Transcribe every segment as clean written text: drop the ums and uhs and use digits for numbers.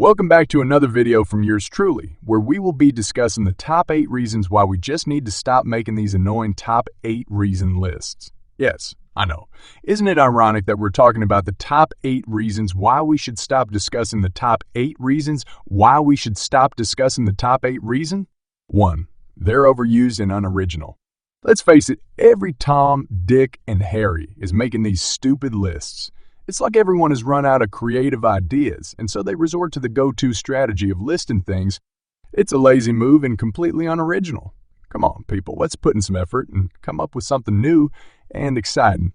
Welcome back to another video from yours truly, where we will be discussing the top 8 reasons why we just need to stop making these annoying top 8 reason lists. Yes, I know. Isn't it ironic that we're talking about the top 8 reasons why we should stop discussing the top 8 reasons why we should stop discussing the top 8 reasons? 1. They're overused and unoriginal. Let's face it, every Tom, Dick, and Harry is making these stupid lists. It's like everyone has run out of creative ideas, and so they resort to the go-to strategy of listing things. It's a lazy move and completely unoriginal. Come on, people, let's put in some effort and come up with something new and exciting.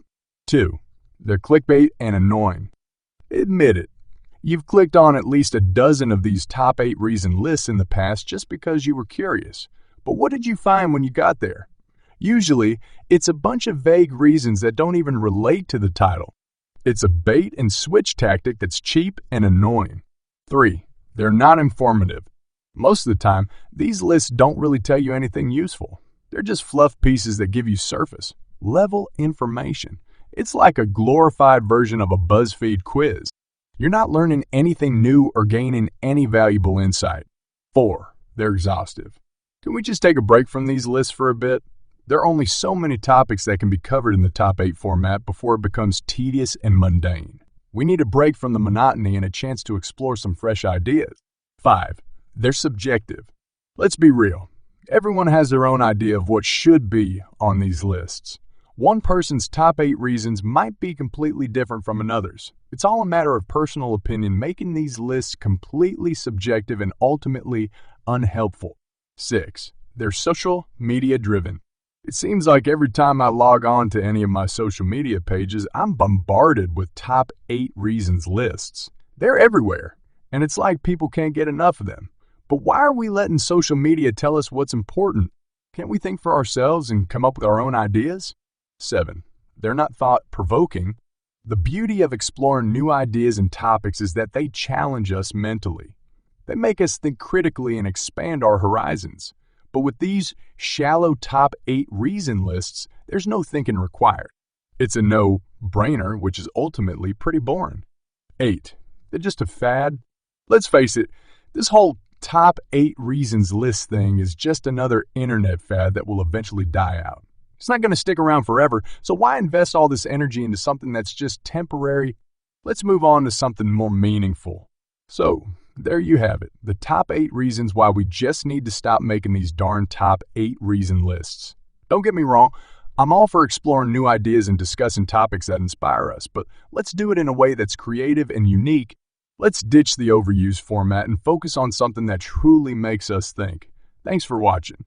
2. They're clickbait and annoying. Admit it. You've clicked on at least a dozen of these top 8 reason lists in the past just because you were curious. But what did you find when you got there? Usually, it's a bunch of vague reasons that don't even relate to the title. It's a bait and switch tactic that's cheap and annoying. 3. They're not informative. Most of the time, these lists don't really tell you anything useful. They're just fluff pieces that give you surface level information. It's like a glorified version of a BuzzFeed quiz. You're not learning anything new or gaining any valuable insight. 4. They're exhaustive. Can we just take a break from these lists for a bit? There are only so many topics that can be covered in the top 8 format before it becomes tedious and mundane. We need a break from the monotony and a chance to explore some fresh ideas. 5. They're subjective. Let's be real. Everyone has their own idea of what should be on these lists. One person's top 8 reasons might be completely different from another's. It's all a matter of personal opinion, making these lists completely subjective and ultimately unhelpful. 6. They're social media driven. It seems like every time I log on to any of my social media pages, I'm bombarded with top 8 reasons lists. They're everywhere, and it's like people can't get enough of them. But why are we letting social media tell us what's important? Can't we think for ourselves and come up with our own ideas? 7. They're not thought-provoking. The beauty of exploring new ideas and topics is that they challenge us mentally. They make us think critically and expand our horizons. But with these shallow top 8 reason lists, there's no thinking required. It's a no-brainer, which is ultimately pretty boring. 8. They're just a fad. Let's face it, this whole top 8 reasons list thing is just another internet fad that will eventually die out. It's not going to stick around forever, so why invest all this energy into something that's just temporary? Let's move on to something more meaningful. So, there you have it, the top 8 reasons why we just need to stop making these darn top 8 reason lists. Don't get me wrong, I'm all for exploring new ideas and discussing topics that inspire us, but let's do it in a way that's creative and unique. Let's ditch the overused format and focus on something that truly makes us think. Thanks for watching.